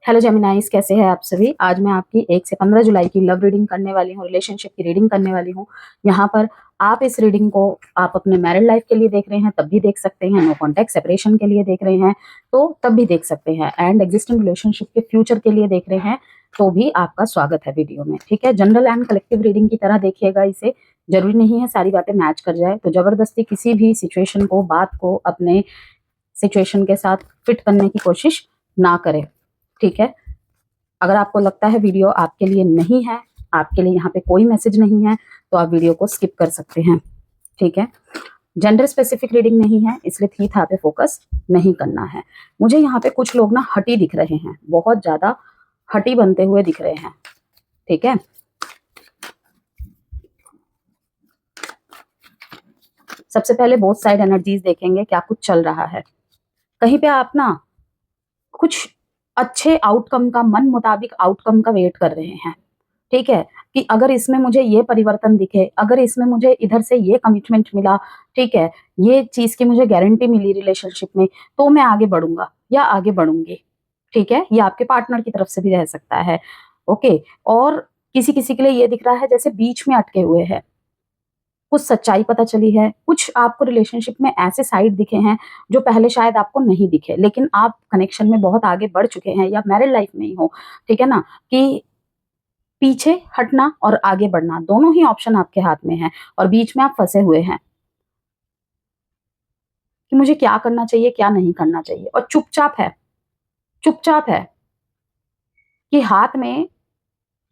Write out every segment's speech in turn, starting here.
Hello जेमिनाइज, कैसे हैं आप सभी। आज मैं आपकी 1 से 15 जुलाई की लव रीडिंग करने वाली हूँ, रिलेशनशिप की रीडिंग करने वाली हूँ। यहाँ पर आप इस रीडिंग को आप अपने मैरिड लाइफ के लिए देख रहे हैं तब भी देख सकते हैं, नो कॉन्टेक्ट सेपरेशन के लिए देख रहे हैं तो तब भी देख सकते हैं, एंड एग्जिस्टिंग रिलेशनशिप के फ्यूचर के लिए देख रहे हैं तो भी आपका स्वागत है वीडियो में। ठीक है, जनरल एंड कलेक्टिव रीडिंग की तरह देखिएगा इसे। जरूरी नहीं है सारी बातें मैच कर जाए, तो जबरदस्ती किसी भी सिचुएशन को, बात को अपने सिचुएशन के साथ फिट करने की कोशिश ना करें। ठीक है, अगर आपको लगता है वीडियो आपके लिए नहीं है, आपके लिए यहाँ पे कोई मैसेज नहीं है, तो आप वीडियो को स्किप कर सकते हैं। ठीक है, जेंडर स्पेसिफिक रीडिंग नहीं है, इसलिए थी था पे फोकस नहीं करना है। मुझे यहाँ पे कुछ लोग ना हटी दिख रहे हैं, बहुत ज्यादा हटी बनते हुए दिख रहे हैं। ठीक है, सबसे पहले बोथ साइड एनर्जीज देखेंगे क्या कुछ चल रहा है। कहीं पे आप ना कुछ अच्छे आउटकम का, मन मुताबिक आउटकम का वेट कर रहे हैं। ठीक है, कि अगर इसमें मुझे ये परिवर्तन दिखे, अगर इसमें मुझे इधर से ये कमिटमेंट मिला, ठीक है, ये चीज की मुझे गारंटी मिली रिलेशनशिप में, तो मैं आगे बढ़ूंगा या आगे बढ़ूंगी। ठीक है, ये आपके पार्टनर की तरफ से भी रह सकता है। ओके, और किसी किसी के लिए ये दिख रहा है जैसे बीच में अटके हुए हैं, कुछ सच्चाई पता चली है, कुछ आपको रिलेशनशिप में ऐसे साइड दिखे हैं जो पहले शायद आपको नहीं दिखे, लेकिन आप कनेक्शन में बहुत आगे बढ़ चुके हैं या मैरिड लाइफ में ही हो। ठीक है ना, कि पीछे हटना और आगे बढ़ना दोनों ही ऑप्शन आपके हाथ में है, और बीच में आप फंसे हुए हैं कि मुझे क्या करना चाहिए क्या नहीं करना चाहिए, और चुपचाप है, चुपचाप है कि हाथ में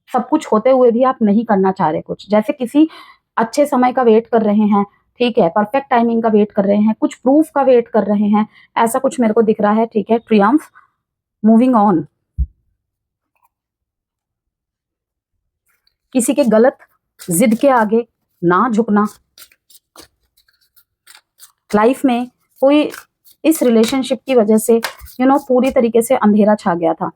सब कुछ होते हुए भी आप नहीं करना चाह रहे कुछ, जैसे किसी अच्छे समय का वेट कर रहे हैं। ठीक है, परफेक्ट टाइमिंग का वेट कर रहे हैं, कुछ प्रूफ का वेट कर रहे हैं, ऐसा कुछ मेरे को दिख रहा है। ठीक है, ट्रियम्फ, मूविंग ऑन, किसी के गलत जिद के आगे ना झुकना। लाइफ में कोई इस रिलेशनशिप की वजह से पूरी तरीके से अंधेरा छा गया था।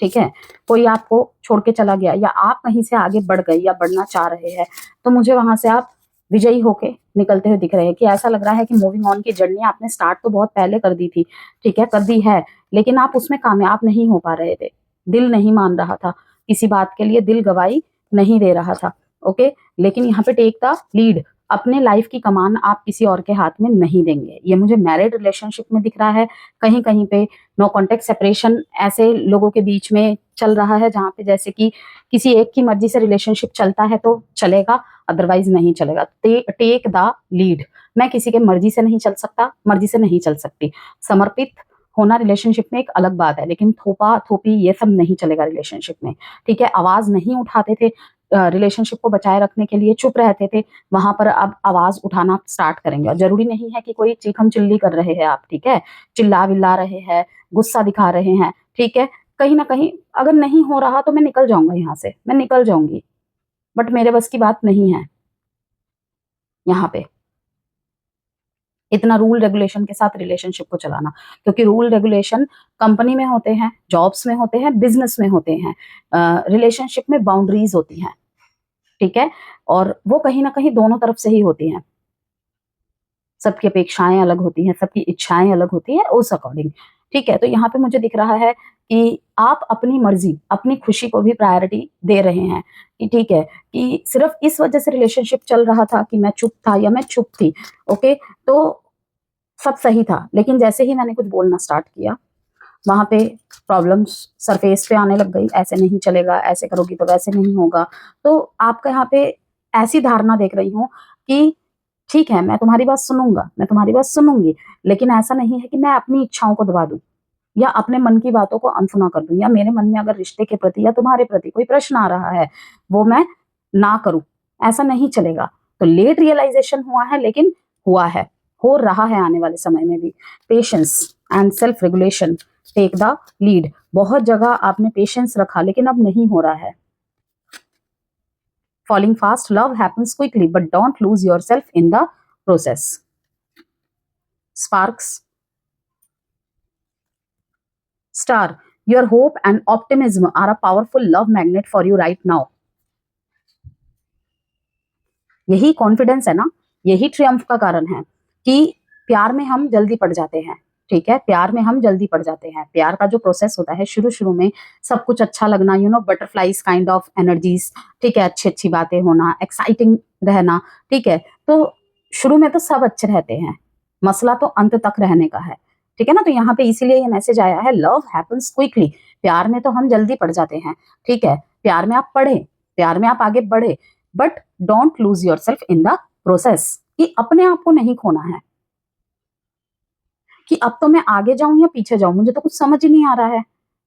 ठीक है, कोई आपको छोड़ के चला गया या आप कहीं से आगे बढ़ गए या बढ़ना चाह रहे हैं, तो मुझे वहां से आप विजयी होके निकलते हुए दिख रहे हैं। कि ऐसा लग रहा है कि मूविंग ऑन की जर्नी आपने स्टार्ट तो बहुत पहले कर दी थी, ठीक है, कर दी है, लेकिन आप उसमें कामयाब नहीं हो पा रहे थे। दिल नहीं मान रहा था किसी बात के लिए, दिल गवाही नहीं दे रहा था। ओके, लेकिन यहाँ पे टेक द लीड, अपने लाइफ की कमान आप किसी और के हाथ में नहीं देंगे। ये मुझे मैरिड रिलेशनशिप में दिख रहा है, कहीं कहीं पे नो कॉन्टेक्ट सेपरेशन ऐसे लोगों के बीच में चल रहा है जहां पे जैसे कि किसी एक की मर्जी से रिलेशनशिप चलता है तो चलेगा, अदरवाइज नहीं चलेगा। टेक द लीड, मैं किसी के मर्जी से नहीं चल सकता, मर्जी से नहीं चल सकती। समर्पित होना रिलेशनशिप में एक अलग बात है, लेकिन थोपा थोपी ये सब नहीं चलेगा रिलेशनशिप में। ठीक है, आवाज नहीं उठाते थे रिलेशनशिप को बचाए रखने के लिए, चुप रहते थे, वहां पर अब आवाज उठाना स्टार्ट करेंगे। और जरूरी नहीं है कि कोई चीखम चिल्ली कर रहे हैं आप, ठीक है, चिल्ला विल्ला रहे हैं, गुस्सा दिखा रहे हैं। ठीक है, कहीं ना कहीं अगर नहीं हो रहा तो मैं निकल जाऊंगा यहाँ से, मैं निकल जाऊंगी, बट मेरे बस की बात नहीं है यहाँ पे इतना रूल रेगुलेशन के साथ रिलेशनशिप को चलाना। क्योंकि रूल रेगुलेशन कंपनी में होते हैं, जॉब्स में होते हैं, बिजनेस में होते हैं, रिलेशनशिप में बाउंड्रीज होती हैं। ठीक है, और वो कहीं ना कहीं दोनों तरफ से ही होती हैं। सबकी अपेक्षाएं अलग होती हैं, सबकी इच्छाएं अलग होती हैं, उस अकॉर्डिंग। ठीक है, तो यहाँ पे मुझे दिख रहा है कि आप अपनी मर्जी, अपनी खुशी को भी प्रायोरिटी दे रहे हैं। कि ठीक है, कि सिर्फ इस वजह से रिलेशनशिप चल रहा था कि मैं चुप था या मैं चुप थी। ओके, तो सब सही था, लेकिन जैसे ही मैंने कुछ बोलना स्टार्ट किया, वहां पे प्रॉब्लम्स सरफेस पे आने लग गई। ऐसे नहीं चलेगा, ऐसे करोगी तो वैसे नहीं होगा। तो आपका यहाँ पे ऐसी धारणा देख रही हूँ कि ठीक है, मैं तुम्हारी बात सुनूंगा, मैं तुम्हारी बात सुनूंगी, लेकिन ऐसा नहीं है कि मैं अपनी इच्छाओं को दबा दूं या अपने मन की बातों को अनसुना कर दूं, या मेरे मन में अगर रिश्ते के प्रति या तुम्हारे प्रति कोई प्रश्न आ रहा है वो मैं ना करूं। ऐसा नहीं चलेगा। तो लेट रियलाइजेशन हुआ है, लेकिन हुआ है, हो रहा है आने वाले समय में भी। Patience and self regulation, take the lead. बहुत जगह आपने पेशेंस रखा लेकिन अब नहीं हो रहा है। Falling fast, love happens quickly, but don't lose yourself in the process. Sparks, star, your hope and optimism are a powerful love magnet for you right now. यही कॉन्फिडेंस है ना, यही ट्रियम्फ का कारण है कि प्यार में हम जल्दी पड़ जाते हैं। ठीक है, प्यार में हम जल्दी पड़ जाते हैं। प्यार का जो प्रोसेस होता है शुरू शुरू में सब कुछ अच्छा लगना, बटरफ्लाईज काइंड ऑफ एनर्जीज, ठीक है, अच्छी अच्छी बातें होना, एक्साइटिंग रहना, ठीक है। तो शुरू में तो सब अच्छे रहते हैं, मसला तो अंत तक रहने का है, ठीक है ना। तो यहाँ पे इसीलिए ये मैसेज आया है, लव हैपन्स क्विकली। प्यार में तो हम जल्दी पड़ जाते हैं, ठीक है। प्यार में आप पढ़े, प्यार में आप आगे बढ़े, but don't lose your self in the process, कि अपने आप को नहीं खोना है कि अब तो मैं आगे जाऊं या पीछे जाऊं, मुझे तो कुछ समझ ही नहीं आ रहा है,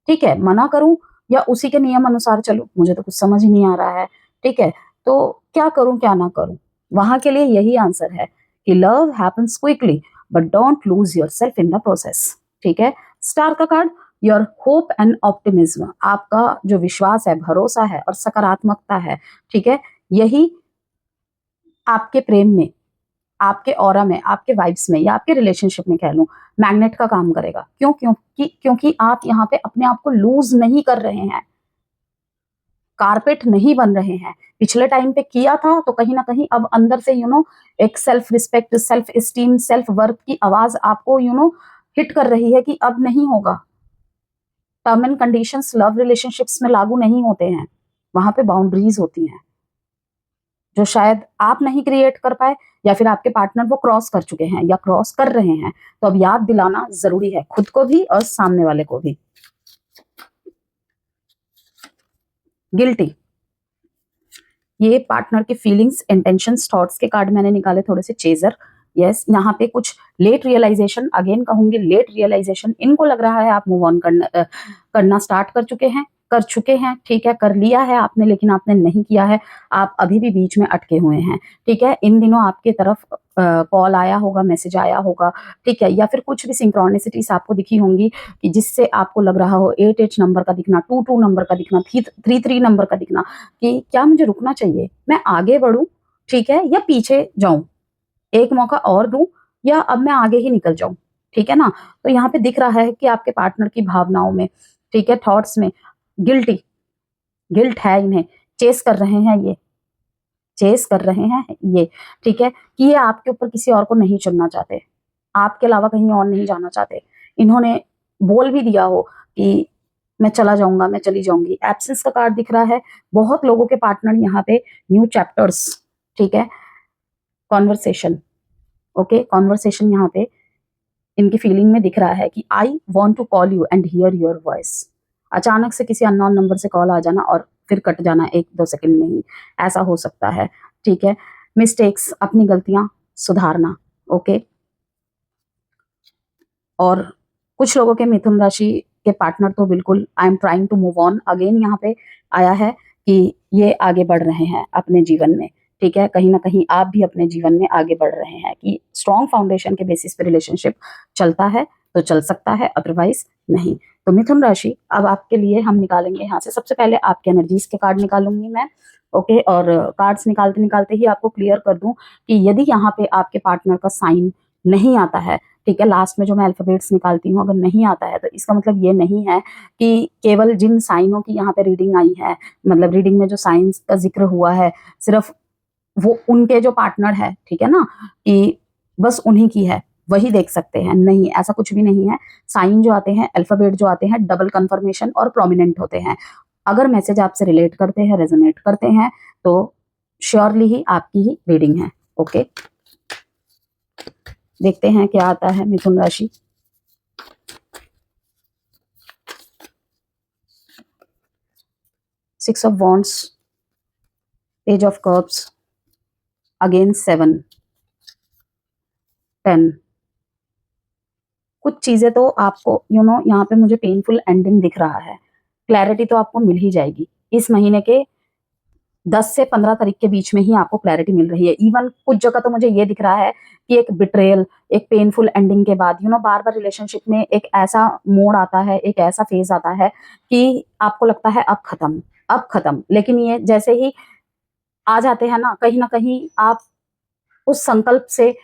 ठीक है। मना करूं या उसी के नियम अनुसार चलूं, मुझे तो कुछ समझ ही नहीं आ रहा है, ठीक है। तो क्या करूं क्या ना करूं, वहां के लिए यही आंसर है कि love happens quickly but don't lose your self in the process, ठीक है। स्टार का card, your hope and optimism, आपका जो विश्वास है, भरोसा है और सकारात्मकता है, ठीक है, यही आपके प्रेम में, आपके ऑरा में, आपके वाइब्स में या आपके रिलेशनशिप में कह लूं, मैग्नेट का काम करेगा। क्योंकि आप यहाँ पे अपने आप को लूज नहीं कर रहे हैं, कारपेट नहीं बन रहे हैं। पिछले टाइम पे किया था तो कहीं ना कहीं अब अंदर से एक self respect, self esteem, self worth की आवाज आपको हिट कर रही है कि अब नहीं होगा। Term and conditions love relationships में लागू नहीं होते हैं, वहां पे बाउंड्रीज होती हैं जो शायद आप नहीं क्रिएट कर पाए या फिर आपके पार्टनर वो क्रॉस कर चुके हैं या क्रॉस कर रहे हैं। तो अब याद दिलाना जरूरी है, खुद को भी और सामने वाले को भी। गिल्टी, ये पार्टनर के फीलिंग्स, इंटेंशंस, थॉट्स के कार्ड मैंने निकाले थोड़े से। चेजर, यस, यहाँ पे कुछ लेट रियलाइजेशन, अगेन कहूंगी लेट रियलाइजेशन। इनको लग रहा है आप मूव ऑन करना स्टार्ट कर चुके हैं, ठीक है, कर लिया है आपने, लेकिन आपने नहीं किया है, आप अभी भी बीच में अटके हुए हैं, ठीक है। इन दिनों आपके तरफ कॉल आया होगा, मैसेज आया होगा, ठीक है, या फिर कुछ भी सिंक्रोनिसिटीज आपको दिखी होंगी कि जिससे आपको लग रहा हो 8 नंबर का दिखना, 2 नंबर का दिखना, 3 नंबर का दिखना कि क्या मुझे रुकना चाहिए, मैं आगे बढ़ूं, ठीक है, या पीछे जाऊं, एक मौका और दूं, या अब मैं आगे ही निकल जाऊं, ठीक है ना। तो यहाँ पे दिख रहा है कि आपके पार्टनर की भावनाओं में, ठीक है, थॉट्स में गिल्ट है इन्हें, चेस कर रहे हैं ये, ठीक है, कि ये आपके ऊपर किसी और को नहीं चुनना चाहते, आपके अलावा कहीं और नहीं जाना चाहते। इन्होंने बोल भी दिया हो कि मैं चला जाऊंगा, मैं चली जाऊंगी। एब्सेंस का कार्ड दिख रहा है, बहुत लोगों के पार्टनर यहाँ पे न्यू चैप्टर्स, ठीक है, कॉन्वर्सेशन, ओके, कॉन्वर्सेशन यहाँ पे इनकी फीलिंग में दिख रहा है कि I want to call you and hear your voice. अचानक से किसी अननोन नंबर से कॉल आ जाना और फिर कट जाना 1-2 सेकंड में ही, ऐसा हो सकता है, ठीक है। मिस्टेक्स, अपनी गलतियां सुधारना, ओके। और कुछ लोगों के मिथुन राशि के पार्टनर तो बिल्कुल I am trying to move on, again यहाँ पे आया है कि ये आगे बढ़ रहे हैं अपने जीवन में, ठीक है। कहीं ना कहीं आप भी अपने जीवन में आगे बढ़ रहे हैं कि स्ट्रॉन्ग फाउंडेशन के बेसिस पे रिलेशनशिप चलता है तो चल सकता है, अदरवाइज नहीं। तो मिथुन राशि, अब आपके लिए हम निकालेंगे यहाँ से, सबसे पहले आपके एनर्जीज के कार्ड निकालूंगी मैं, ओके। और कार्ड्स निकालते निकालते ही आपको क्लियर कर दूं कि यदि यहाँ पे आपके पार्टनर का साइन नहीं आता है, ठीक है, लास्ट में जो मैं अल्फाबेट्स निकालती हूँ अगर नहीं आता है तो इसका मतलब ये नहीं है कि केवल जिन साइनों की यहाँ पे रीडिंग आई है, मतलब रीडिंग में जो साइंस का जिक्र हुआ है सिर्फ वो उनके जो पार्टनर है, ठीक है ना, कि बस उन्हीं की है, वही देख सकते हैं, नहीं, ऐसा कुछ भी नहीं है। साइन जो आते हैं, अल्फाबेट जो आते हैं, डबल कंफर्मेशन और प्रोमिनेंट होते हैं। अगर मैसेज आपसे रिलेट करते हैं, रेजोनेट करते हैं, तो श्योरली ही आपकी ही रीडिंग है, ओके। देखते हैं क्या आता है मिथुन राशि। Six of wands, page of cups, again 7, 10। कुछ चीजें तो आपको यहाँ पे मुझे पेनफुल एंडिंग दिख रहा है, क्लैरिटी तो आपको मिल ही जाएगी इस महीने के 10 से 15 तारीख के बीच में ही आपको क्लैरिटी मिल रही है। इवन कुछ जगह तो मुझे ये दिख रहा है कि एक बिट्रेयल, एक पेनफुल एंडिंग के बाद बार बार रिलेशनशिप में एक ऐसा मोड़ आता है, एक ऐसा फेज आता है कि आपको लगता है अब खत्म, लेकिन ये जैसे ही आ जाते हैं ना कहीं आप उस संकल्प से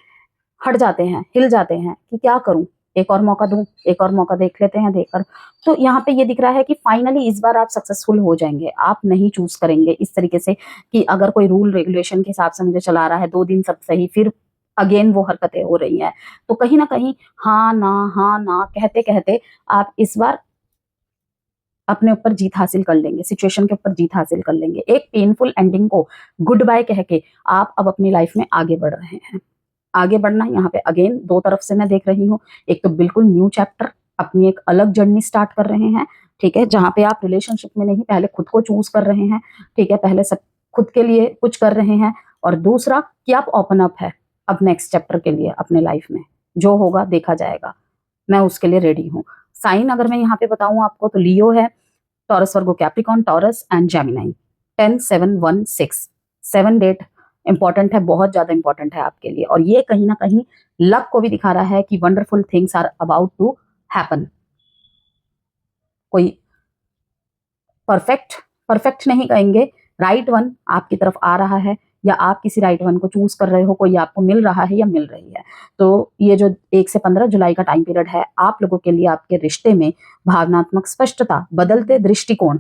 हट जाते हैं, हिल जाते हैं कि क्या करूं, एक और मौका दूं, एक और मौका देख लेते हैं देखकर। तो यहाँ पे ये दिख रहा है कि फाइनली इस बार आप सक्सेसफुल हो जाएंगे, आप नहीं चूज करेंगे इस तरीके से कि अगर कोई रूल रेगुलेशन के हिसाब से मुझे चला रहा है 2 दिन सब सही, फिर अगेन वो हरकतें हो रही हैं। तो कहीं ना कहीं हाँ ना कहते कहते आप इस बार अपने ऊपर जीत हासिल कर लेंगे, सिचुएशन के ऊपर जीत हासिल कर लेंगे। एक पेनफुल एंडिंग को गुड बाय कह के आप अब अपनी लाइफ में आगे बढ़ रहे हैं। आगे बढ़ना यहाँ पे अगेन दो तरफ से मैं देख रही हूँ। एक तो बिल्कुल न्यू चैप्टर, अपनी एक अलग जर्नी स्टार्ट कर रहे हैं, ठीक है, जहाँ पे आप रिलेशनशिप में नहीं, पहले खुद को चूज कर रहे हैं, ठीक है, पहले सब खुद के लिए कुछ कर रहे हैं। और दूसरा कि आप ओपन अप है अब नेक्स्ट चैप्टर के लिए अपने लाइफ में, जो होगा देखा जाएगा, मैं उसके लिए रेडी हूँ। साइन अगर मैं यहाँ पे बताऊँ आपको तो लियो है, Taurus, Virgo, Capricorn, Taurus and Gemini. 10-7-1-6 7 date important है, बहुत ज्यादा इंपॉर्टेंट है आपके लिए। और ये कहीं ना कहीं लक को भी दिखा रहा है कि wonderful things are about to happen. कोई परफेक्ट नहीं कहेंगे, राइट वन आपकी तरफ आ रहा है, या आप किसी राइट वन को चूज कर रहे हो, कोई आपको मिल रहा है या मिल रही है। तो ये जो 1 से 15 जुलाई का टाइम पीरियड है आप लोगों के लिए आपके रिश्ते में भावनात्मक स्पष्टता, बदलते दृष्टिकोण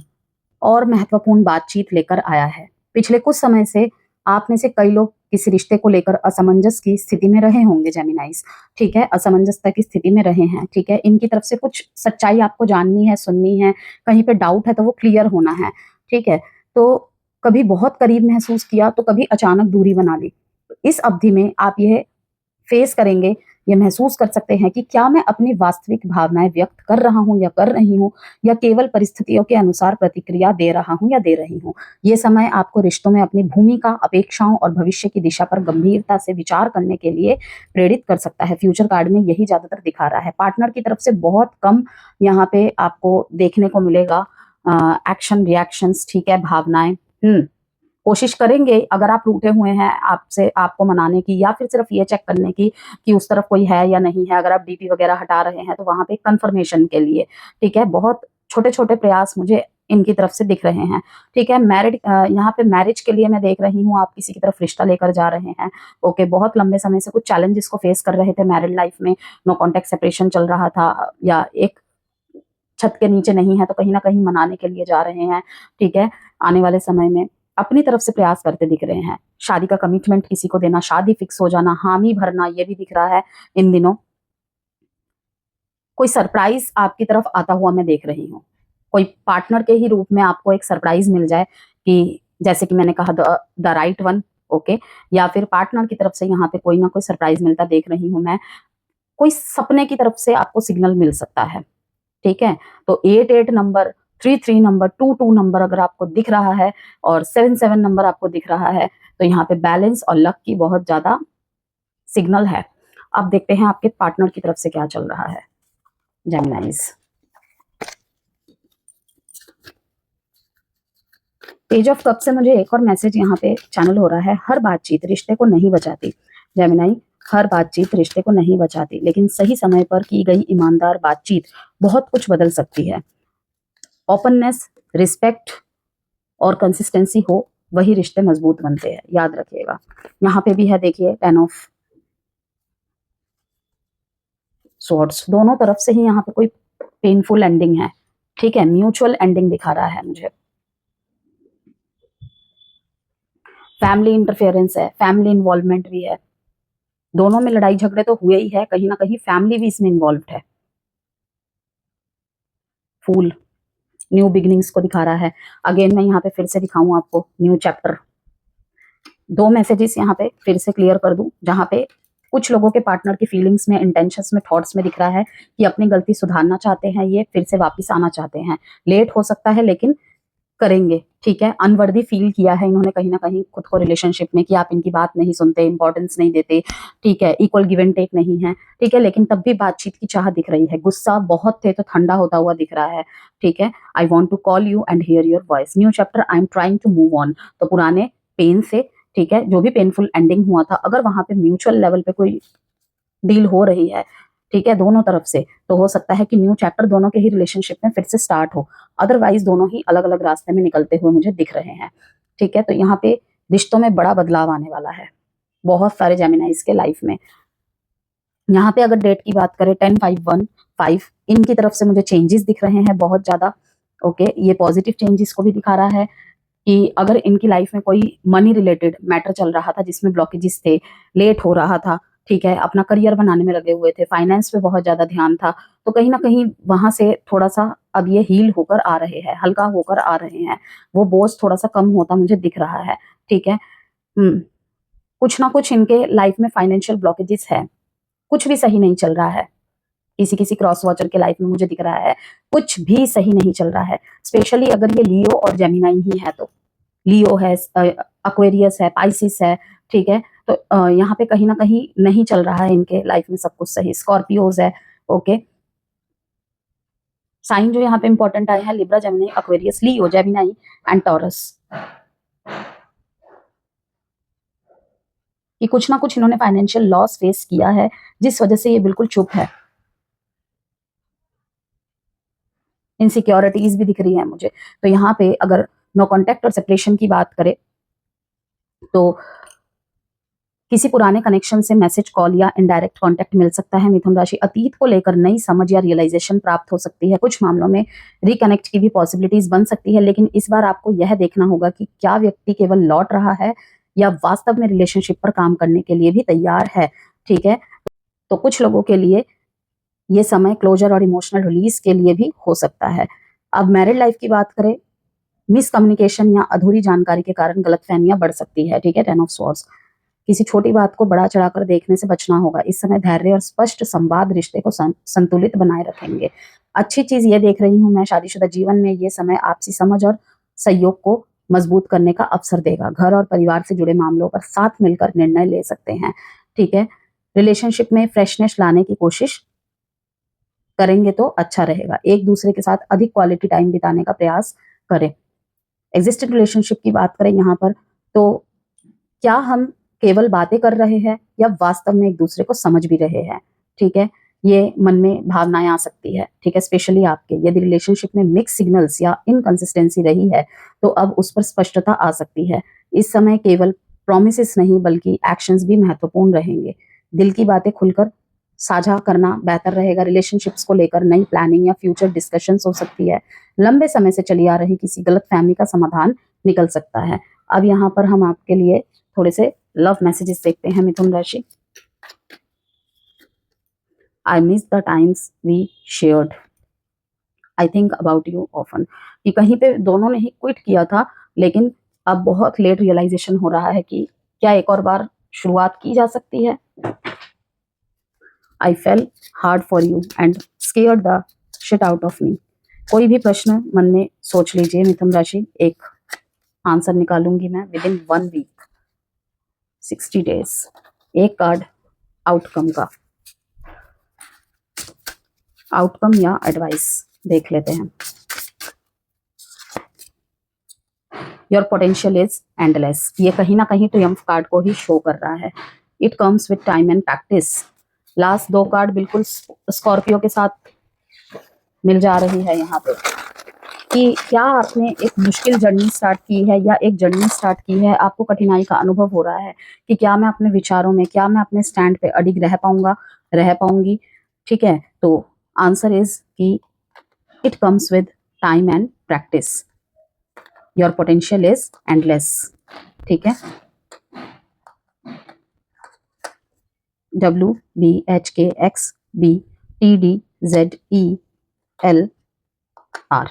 और महत्वपूर्ण बातचीत लेकर आया है। पिछले कुछ समय से आप में से कई लोग किसी रिश्ते को लेकर असमंजस की स्थिति में रहे होंगे जेमिनाइज, ठीक है, असमंजसता की स्थिति में रहे हैं, ठीक है। इनकी तरफ से कुछ सच्चाई आपको जाननी है, सुननी है, कहीं पे डाउट है तो वो क्लियर होना है, ठीक है। तो कभी बहुत करीब महसूस किया तो कभी अचानक दूरी बना ली। इस अवधि में आप यह फेस करेंगे, ये महसूस कर सकते हैं कि क्या मैं अपनी वास्तविक भावनाएं व्यक्त कर रहा हूं या कर रही हूं, या केवल परिस्थितियों के अनुसार प्रतिक्रिया दे रहा हूं या दे रही हूं। ये समय आपको रिश्तों में अपनी भूमिका, अपेक्षाओं और भविष्य की दिशा पर गंभीरता से विचार करने के लिए प्रेरित कर सकता है। फ्यूचर कार्ड में यही ज्यादातर दिखा रहा है। पार्टनर की तरफ से बहुत कम यहाँ पे आपको देखने को मिलेगा एक्शन रिएक्शंस, ठीक है, भावनाएं। कोशिश करेंगे अगर आप रूठे हुए हैं आपसे, आपको मनाने की, या फिर सिर्फ ये चेक करने की कि उस तरफ कोई है या नहीं है। अगर आप डीपी वगैरह हटा रहे हैं तो वहां पे कंफर्मेशन के लिए, ठीक है, बहुत छोटे छोटे प्रयास मुझे इनकी तरफ से दिख रहे हैं, ठीक है। मैरिड, यहाँ पे मैरिज के लिए मैं देख रही हूँ आप किसी की तरफ रिश्ता लेकर जा रहे हैं, ओके। बहुत लंबे समय से कुछ चैलेंजेस को फेस कर रहे थे मैरिड लाइफ में, नो कॉन्टेक्ट सेपरेशन चल रहा था, या एक छत के नीचे नहीं है तो कहीं ना कहीं मनाने के लिए जा रहे हैं, ठीक है। आने वाले समय में अपनी तरफ से प्रयास करते दिख रहे हैं। शादी का कमिटमेंट किसी को देना, शादी फिक्स हो जाना, हामी भरना, ये भी दिख रहा है इन दिनों। कोई सरप्राइज आपकी तरफ आता हुआ मैं देख रही हूँ, कोई पार्टनर के ही रूप में आपको एक सरप्राइज मिल जाए, कि जैसे कि मैंने कहा द राइट वन, ओके, या फिर पार्टनर की तरफ से यहाँ पे कोई ना कोई सरप्राइज मिलता देख रही हूँ मैं। कोई सपने की तरफ से आपको सिग्नल मिल सकता है, ठीक है। तो 8-8 नंबर, 3-3 नंबर, 2-2 नंबर अगर आपको दिख रहा है, और 7-7 नंबर आपको दिख रहा है, तो यहाँ पे बैलेंस और लक की बहुत ज्यादा सिग्नल है। अब देखते हैं आपके पार्टनर की तरफ से क्या चल रहा है जेमिनाइज। पेज ऑफ कप से मुझे एक और मैसेज यहाँ पे चैनल हो रहा है। हर बातचीत रिश्ते को नहीं बचाती जेमिनाई, हर बातचीत रिश्ते को नहीं बचाती, लेकिन सही समय पर की गई ईमानदार बातचीत बहुत कुछ बदल सकती है। ओपननेस, रिस्पेक्ट और कंसिस्टेंसी हो, वही रिश्ते मजबूत बनते हैं, याद रखिएगा। यहाँ पे भी है देखिए 10 ऑफ स्वॉर्ड्स, दोनों तरफ से ही यहाँ पे कोई पेनफुल एंडिंग है, ठीक है, म्यूचुअल एंडिंग दिखा रहा है मुझे। फैमिली इंटरफेरेंस है, फैमिली इन्वॉल्वमेंट भी है, दोनों में लड़ाई झगड़े तो हुए ही है, कहीं ना कहीं फैमिली भी इसमें इन्वॉल्व है। फूल न्यू बिगिनिंग्स को दिखा रहा है। अगेन मैं यहाँ पे फिर से दिखाऊं आपको न्यू चैप्टर। दो मैसेजेस यहाँ पे फिर से क्लियर कर दूं, जहाँ पे कुछ लोगों के पार्टनर की फीलिंग्स में, इंटेंशंस में, थॉट्स में दिख रहा है कि अपनी गलती सुधारना चाहते हैं, ये फिर से वापस आना चाहते हैं। लेट हो सकता है लेकिन करेंगे, ठीक है। अनवर्दी फील किया है इन्होंने कहीं ना कहीं खुद को रिलेशनशिप में, कि आप इनकी बात नहीं सुनते, इंपॉर्टेंस नहीं देते, ठीक है, इक्वल गिव एंड टेक नहीं है, ठीक है, लेकिन तब भी बातचीत की चाह दिख रही है। गुस्सा बहुत थे तो ठंडा होता हुआ दिख रहा है, ठीक है। I want to call you and hear your voice, new chapter, I am trying to move on. तो पुराने पेन से, ठीक है, जो भी पेनफुल एंडिंग हुआ था, अगर वहां पे म्यूचुअल लेवल पे कोई डील हो रही है, ठीक है, दोनों तरफ से, तो हो सकता है कि न्यू चैप्टर दोनों के ही रिलेशनशिप में फिर से स्टार्ट हो। अदरवाइज दोनों ही अलग अलग रास्ते में निकलते हुए मुझे दिख रहे हैं, ठीक है। तो यहाँ पे रिश्तों में बड़ा बदलाव आने वाला है बहुत सारे जेमिनाइज के लाइफ में। यहाँ पे अगर डेट की बात करें 10-5-1-5, इनकी तरफ से मुझे चेंजेस दिख रहे हैं बहुत ज्यादा, ओके। ये पॉजिटिव चेंजेस को भी दिखा रहा है, कि अगर इनकी लाइफ में कोई मनी रिलेटेड मैटर चल रहा था जिसमें ब्लॉकेजेस थे, लेट हो रहा था, ठीक है, अपना करियर बनाने में लगे हुए थे, फाइनेंस पे बहुत ज्यादा ध्यान था, तो कहीं ना कहीं वहां से थोड़ा सा अब ये हील होकर आ रहे हैं, हल्का होकर आ रहे हैं, वो बोझ थोड़ा सा कम होता मुझे दिख रहा है। ठीक है। कुछ ना कुछ इनके लाइफ में फाइनेंशियल ब्लॉकेजेस है, कुछ भी सही नहीं चल रहा है। किसी किसी क्रॉस वॉचर के लाइफ में मुझे दिख रहा है कुछ भी सही नहीं चल रहा है, स्पेशली अगर ये लियो और जेमिनाई ही है तो। लियो है, एक्वेरियस है, पाइसिस है, ठीक है, तो यहाँ पे कहीं ना कहीं नहीं चल रहा है इनके लाइफ में सब कुछ सही। स्कॉर्पियोज है, ओके। साइन जो यहाँ पे इंपॉर्टेंट आए हैं Libra, Gemini, Aquarius, Leo, Gemini and taurus, कि कुछ ना कुछ इन्होंने फाइनेंशियल लॉस फेस किया है जिस वजह से ये बिल्कुल चुप है। इनसिक्योरिटीज भी दिख रही है मुझे। तो यहाँ पे अगर नो कॉन्टेक्ट और सेपरेशन की बात करें तो किसी पुराने कनेक्शन से मैसेज, कॉल या इनडायरेक्ट कांटेक्ट मिल सकता है मिथुन राशि। अतीत को लेकर नई समझ या रियलाइजेशन प्राप्त हो सकती है। कुछ मामलों में रिकनेक्ट की भी पॉसिबिलिटीज बन सकती है, लेकिन इस बार आपको यह देखना होगा कि क्या व्यक्ति केवल लौट रहा है या वास्तव में रिलेशनशिप पर काम करने के लिए भी तैयार है। ठीक है, तो कुछ लोगों के लिए ये समय क्लोजर और इमोशनल रिलीज के लिए भी हो सकता है। अब मैरिड लाइफ की बात करें, मिसकम्युनिकेशन या अधूरी जानकारी के कारण गलतफहमियां बढ़ सकती है। ठीक है, 10 ऑफ स्वॉर्ड्स। किसी छोटी बात को बड़ा चढ़ाकर देखने से बचना होगा। इस समय धैर्य और स्पष्ट संवाद रिश्ते को संतुलित बनाए रखेंगे। अच्छी चीज ये देख रही हूं मैं, शादीशुदा जीवन में ये समय आपसी समझ और सहयोग को मजबूत करने का अवसर देगा। घर और परिवार से जुड़े मामलों पर साथ मिलकर निर्णय ले सकते हैं। ठीक है, रिलेशनशिप में फ्रेशनेस लाने की कोशिश करेंगे तो अच्छा रहेगा। एक दूसरे के साथ अधिक क्वालिटी टाइम बिताने का प्रयास करें। एग्जिस्टिंग रिलेशनशिप की बात करें यहाँ पर, तो क्या हम केवल बातें कर रहे हैं या वास्तव में एक दूसरे को समझ भी रहे हैं। ठीक है, ये मन में भावनाएं आ सकती है। ठीक है, स्पेशली आपके यदि रिलेशनशिप में मिक्स सिग्नल्स या इनकंसिस्टेंसी रही है तो अब उस पर स्पष्टता आ सकती है। इस समय केवल प्रॉमिसेस नहीं बल्कि एक्शंस भी महत्वपूर्ण रहेंगे। दिल की बातें खुलकर साझा करना बेहतर रहेगा। रिलेशनशिप्स को लेकर नई प्लानिंग या फ्यूचर डिस्कशंस हो सकती है। लंबे समय से चली आ रही किसी गलतफहमी का समाधान निकल सकता है। अब यहाँ पर हम आपके लिए थोड़े से लव मैसेजेस देखते हैं मिथुन राशि। I miss the times we shared, I think about you often. कि कहीं पे दोनों ने ही क्विट किया था, लेकिन अब बहुत लेट रियलाइजेशन हो रहा है कि क्या एक और बार शुरुआत की जा सकती है। I fell hard for you and scared the shit out of me. कोई भी प्रश्न मन में सोच लीजिए मिथुन राशि, एक आंसर निकालूंगी मैं विद इन 1 वीक, 60 डेज। एक कार्ड आउटकम का, आउटकम या एडवाइस देख लेते हैं। योर पोटेंशियल इज एंडलेस, ये कहीं ना कहीं ट्रियम्फ कार्ड को ही शो कर रहा है। It comes with time and practice. Last 2 card बिल्कुल स्कॉर्पियो के साथ मिल जा रही है यहाँ पे, कि क्या आपने एक मुश्किल जर्नी स्टार्ट की है या एक जर्नी स्टार्ट की है, आपको कठिनाई का अनुभव हो रहा है कि क्या मैं अपने विचारों में, क्या मैं अपने स्टैंड पे अडिग रह पाऊंगा, रह पाऊंगी। ठीक है, तो आंसर इज कि it comes with time and practice. Your potential is endless. ठीक है, WBHKXBTDZELR।